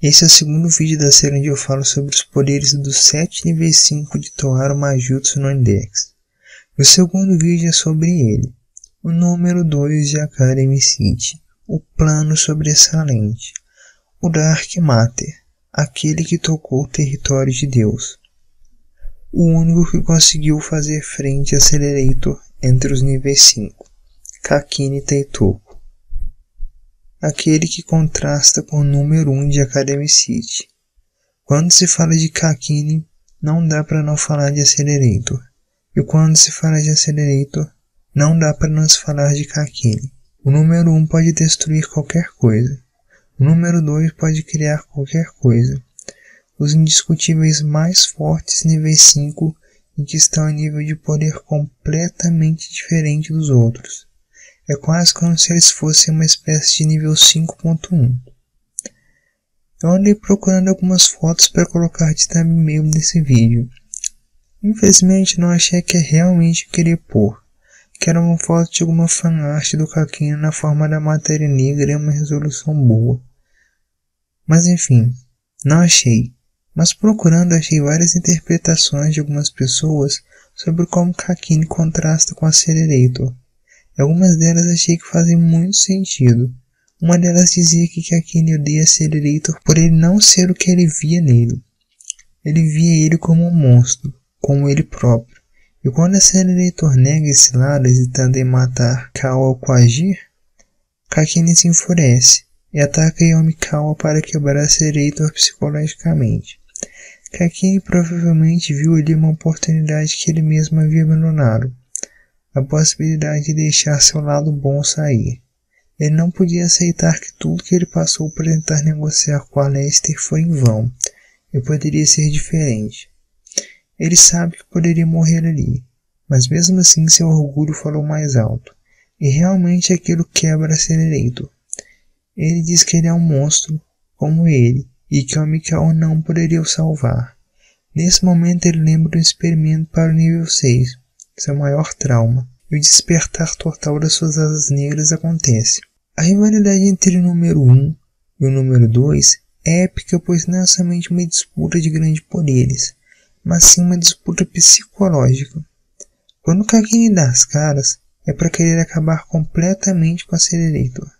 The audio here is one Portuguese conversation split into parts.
Esse é o segundo vídeo da série onde eu falo sobre os poderes dos 7 níveis 5 de Toaru Majutsu no Index. O segundo vídeo é sobre ele, o número 2 de Academy City, o plano sobressalente, o Dark Matter, aquele que tocou o território de Deus, o único que conseguiu fazer frente a Accelerator entre os níveis 5, Kakine Taitoku. Aquele que contrasta com o número 1 de Academy City. Quando se fala de Kakine, não dá para não falar de Accelerator. E quando se fala de Accelerator, não dá para não se falar de Kakine. O número 1 pode destruir qualquer coisa. O número 2 pode criar qualquer coisa. Os indiscutíveis mais fortes níveis 5 e que estão em nível de poder completamente diferente dos outros. É quase como se eles fossem uma espécie de nível 5.1. Eu andei procurando algumas fotos para colocar de thumbnail nesse vídeo. Infelizmente não achei que realmente queria pôr, que era uma foto de alguma fanart do Kakine na forma da matéria negra em uma resolução boa. Mas enfim, não achei. Mas procurando achei várias interpretações de algumas pessoas sobre como Kakine contrasta com Accelerator. Algumas delas achei que fazem muito sentido. Uma delas dizia que Kakine odeia Accelerator por ele não ser o que ele via nele. Ele via ele como um monstro, como ele próprio. E quando Accelerator nega esse lado, hesitando em matar Kawa ao coagir, Kakine se enfurece e ataca Yomikawa para quebrar Accelerator psicologicamente. Kakine provavelmente viu ali uma oportunidade que ele mesmo havia abandonado. A possibilidade de deixar seu lado bom sair. Ele não podia aceitar que tudo que ele passou para tentar negociar com a Lester foi em vão, e poderia ser diferente. Ele sabe que poderia morrer ali, mas mesmo assim seu orgulho falou mais alto, e realmente aquilo quebra Accelerator. Ele diz que ele é um monstro, como ele, e que o Mikao não poderia o salvar. Nesse momento ele lembra do experimento para o nível 6. Seu maior trauma, e o despertar total das suas asas negras acontece. A rivalidade entre o número 1 e o número 2 é épica, pois não é somente uma disputa de grandes poderes, mas sim uma disputa psicológica. Quando Kakine dá as caras, é para querer acabar completamente com a Accelerator,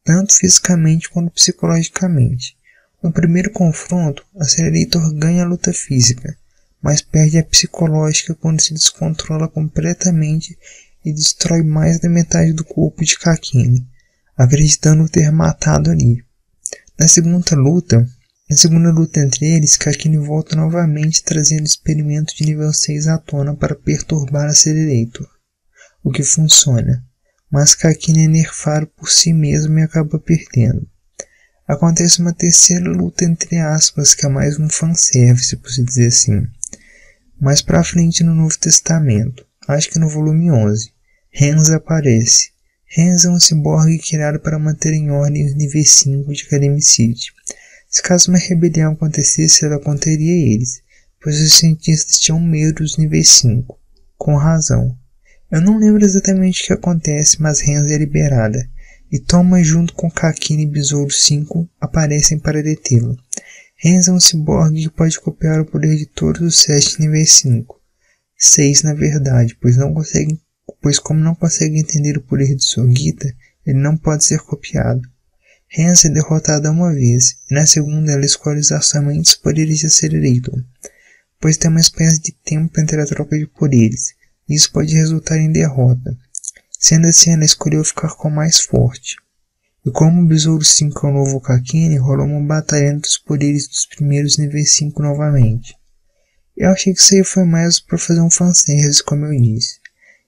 tanto fisicamente quanto psicologicamente. No primeiro confronto, a Accelerator ganha a luta física, mas perde a psicológica quando se descontrola completamente e destrói mais da metade do corpo de Kakine, acreditando ter matado ali. Na segunda luta entre eles, Kakine volta novamente trazendo o experimento de nível 6 à tona para perturbar a Accelerator, o que funciona, mas Kakine é nerfado por si mesmo e acaba perdendo. Acontece uma terceira luta entre aspas, que é mais um fanservice, por se dizer assim. Mais pra frente no Novo Testamento, acho que no volume 11, Hanzo aparece. Hanzo é um ciborgue criado para manter em ordem os níveis 5 de Academy City. Se caso uma rebelião acontecesse, ela conteria eles, pois os cientistas tinham medo dos níveis 5, com razão. Eu não lembro exatamente o que acontece, mas Hanzo é liberada, e Toma junto com Kakine e Besouro 5 aparecem para detê-la. Hanzo é um ciborgue que pode copiar o poder de todos os 7 níveis 5. 6 na verdade, pois como não consegue entender o poder de Sugita, ele não pode ser copiado. Hanzo é derrotada uma vez, e na segunda ela escolhe usar somente os poderes de Accelerator, pois tem uma espécie de tempo entre a troca de poderes, e isso pode resultar em derrota. Sendo assim, ela escolheu ficar com o mais forte. E como o Besouro 5 é o novo Kakine, rolou uma batalha entre os poderes dos primeiros níveis 5 novamente. Eu achei que isso aí foi mais para fazer um fanservice, como eu disse.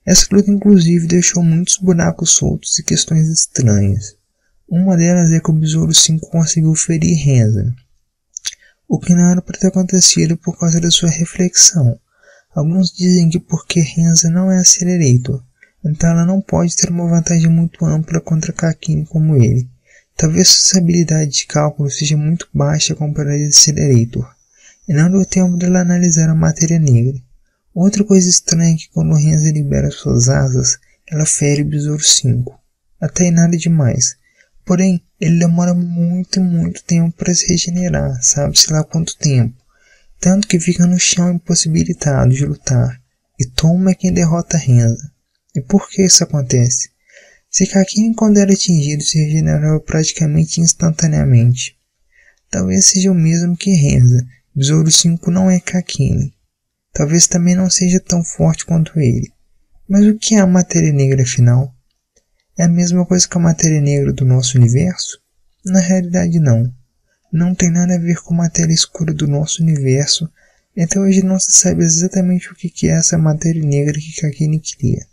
Essa luta inclusive deixou muitos buracos soltos e questões estranhas. Uma delas é que o Besouro 5 conseguiu ferir Hanzo, o que não era para ter acontecido por causa da sua reflexão. Alguns dizem que porque Hanzo não é Accelerator, então ela não pode ter uma vantagem muito ampla contra Kakine como ele. Talvez sua habilidade de cálculo seja muito baixa comparada a Accelerator, e não deu tempo dela analisar a matéria negra. Outra coisa estranha é que quando Hanzo libera suas asas, ela fere o Besouro 5. Até aí nada demais, Porém, ele demora muito tempo para se regenerar, sabe-se lá quanto tempo. Tanto que fica no chão impossibilitado de lutar, e Tom é quem derrota Renza. E por que isso acontece? Se Kakini, quando era atingido, se regenerava praticamente instantaneamente. Talvez seja o mesmo que Renza. Besouro 5 não é Kakini. Talvez também não seja tão forte quanto ele. Mas o que é a matéria negra afinal? É a mesma coisa que a matéria negra do nosso universo? Na realidade não. Não tem nada a ver com a matéria escura do nosso universo. Até hoje não se sabe exatamente o que é essa matéria negra que Kakini cria.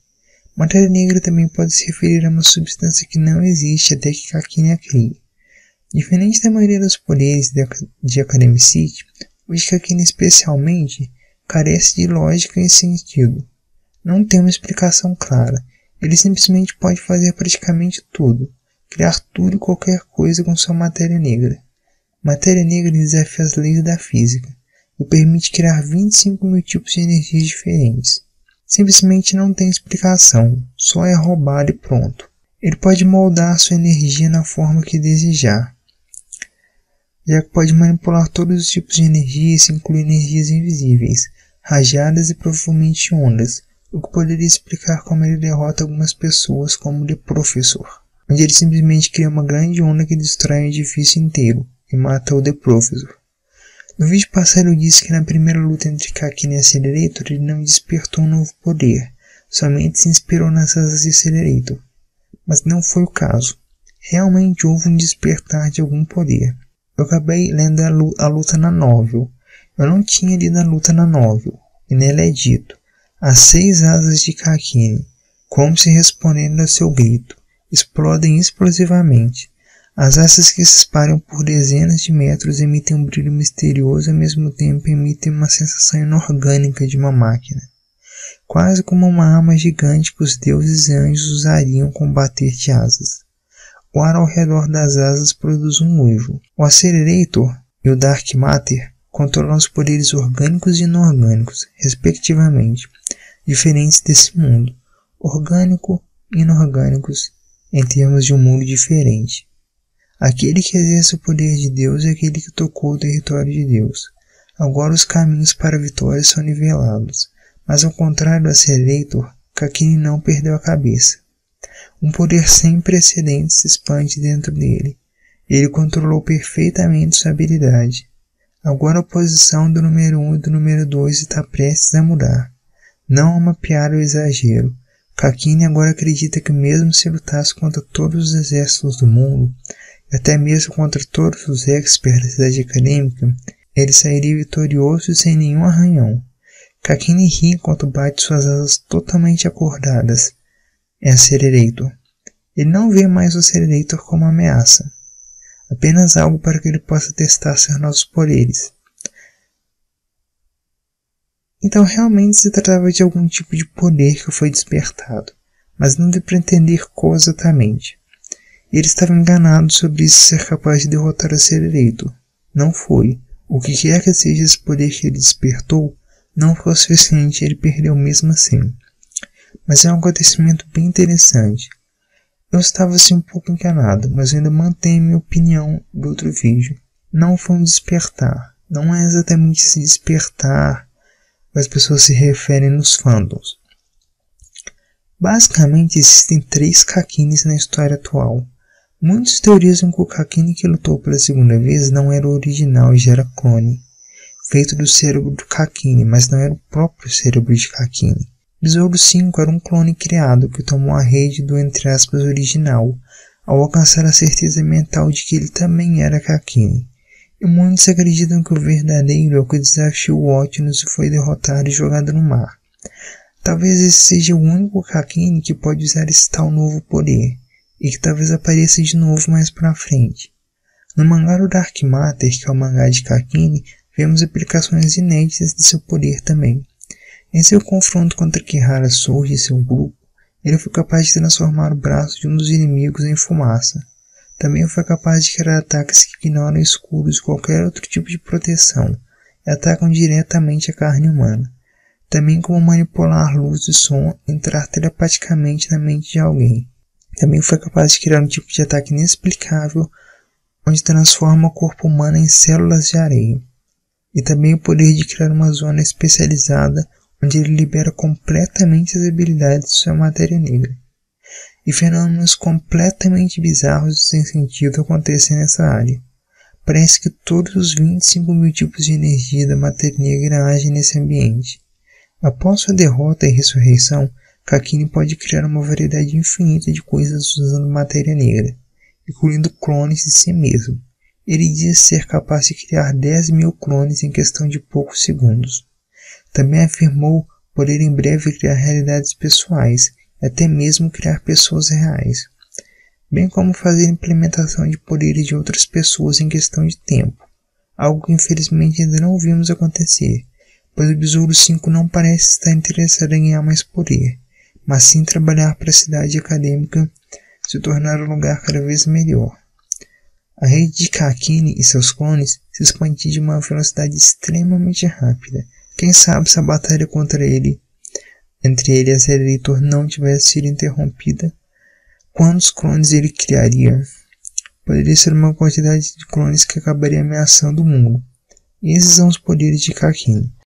Matéria negra também pode se referir a uma substância que não existe até que Kakini a crie. Diferente da maioria dos poderes de Academicity, o de Kakini especialmente carece de lógica e sentido. Não tem uma explicação clara. Ele simplesmente pode fazer praticamente tudo, criar tudo e qualquer coisa com sua matéria negra. Matéria negra desafia as leis da física e permite criar 25 mil tipos de energias diferentes. Simplesmente não tem explicação, só é roubado e pronto. Ele pode moldar sua energia na forma que desejar, já que pode manipular todos os tipos de energia, isso inclui energias invisíveis, rajadas e provavelmente ondas, o que poderia explicar como ele derrota algumas pessoas como The Professor, onde ele simplesmente cria uma grande onda que destrói um edifício inteiro e mata o The Professor. No vídeo passado eu disse que na primeira luta entre Kakini e Accelerator ele não despertou um novo poder, somente se inspirou nas asas de Accelerator. Mas não foi o caso. Realmente houve um despertar de algum poder. Eu acabei lendo a luta na novel. Eu não tinha lido a luta na novel, e nela é dito: as 6 asas de Kakini, como se respondendo ao seu grito, explodem explosivamente. As asas que se espalham por dezenas de metros emitem um brilho misterioso e ao mesmo tempo emitem uma sensação inorgânica de uma máquina. Quase como uma arma gigante que os deuses e anjos usariam combater de asas. O ar ao redor das asas produz um uivo. O Accelerator e o Dark Matter controlam os poderes orgânicos e inorgânicos, respectivamente, diferentes desse mundo. Orgânico e inorgânicos em termos de um mundo diferente. Aquele que exerce o poder de Deus é aquele que tocou o território de Deus. Agora os caminhos para a vitória são nivelados, mas ao contrário do Accelerator, Kakini não perdeu a cabeça. Um poder sem precedentes se expande dentro dele. Ele controlou perfeitamente sua habilidade. Agora a posição do número 1 e do número 2 está prestes a mudar. Não é uma piada ou exagero. Kakini agora acredita que mesmo se lutasse contra todos os exércitos do mundo, e até mesmo contra todos os experts da cidade acadêmica, ele sairia vitorioso e sem nenhum arranhão. Kakini ri enquanto bate suas asas totalmente acordadas. É Accelerator. Ele não vê mais o Accelerator como ameaça, apenas algo para que ele possa testar seus novos poderes. Então realmente se tratava de algum tipo de poder que foi despertado, mas não deu para entender qual exatamente. Ele estava enganado sobre isso ser capaz de derrotar o Accelerator. Não foi. O que quer que seja esse poder que ele despertou, não foi o suficiente e ele perdeu mesmo assim. Mas é um acontecimento bem interessante. Eu estava assim um pouco enganado, mas ainda mantenho minha opinião do outro vídeo. Não foi um despertar. Não é exatamente esse despertar que as pessoas se referem nos fandoms. Basicamente existem 3 Kakinis na história atual. Muitos teorizam que o Kakini que lutou pela segunda vez não era o original e já era clone, feito do cérebro do Kakini, mas não era o próprio cérebro de Kakini. Besouro 5 era um clone criado que tomou a rede do entre aspas original, ao alcançar a certeza mental de que ele também era Kakini. E muitos acreditam que o verdadeiro é o que desafiou o Optimus e foi derrotado e jogado no mar. Talvez esse seja o único Kakini que pode usar esse tal novo poder, e que talvez apareça de novo mais pra frente. No mangá do Dark Matter, que é o mangá de Kakini, vemos aplicações inéditas de seu poder também. Em seu confronto contra Kihara Sorge e seu grupo, ele foi capaz de transformar o braço de um dos inimigos em fumaça. Também foi capaz de criar ataques que ignoram escudos e qualquer outro tipo de proteção, e atacam diretamente a carne humana. Também como manipular luz e som e entrar telepaticamente na mente de alguém. Também foi capaz de criar um tipo de ataque inexplicável, onde transforma o corpo humano em células de areia. E também o poder de criar uma zona especializada, onde ele libera completamente as habilidades de sua matéria negra. E fenômenos completamente bizarros e sem sentido acontecem nessa área. Parece que todos os 25 mil tipos de energia da matéria negra agem nesse ambiente. Após sua derrota e ressurreição, Kakini pode criar uma variedade infinita de coisas usando matéria negra, incluindo clones de si mesmo. Ele diz ser capaz de criar 10 mil clones em questão de poucos segundos. Também afirmou poder em breve criar realidades pessoais, e até mesmo criar pessoas reais, bem como fazer implementação de poderes de outras pessoas em questão de tempo, algo que infelizmente ainda não vimos acontecer, pois o Besouro 5 não parece estar interessado em ganhar mais poder, mas sim trabalhar para a cidade acadêmica se tornar um lugar cada vez melhor. A rede de Kakini e seus clones se expandia de uma velocidade extremamente rápida. Quem sabe se a batalha entre ele e a série Leitor não tivesse sido interrompida, quantos clones ele criaria? Poderia ser uma quantidade de clones que acabaria ameaçando o mundo. Esses são os poderes de Kakini.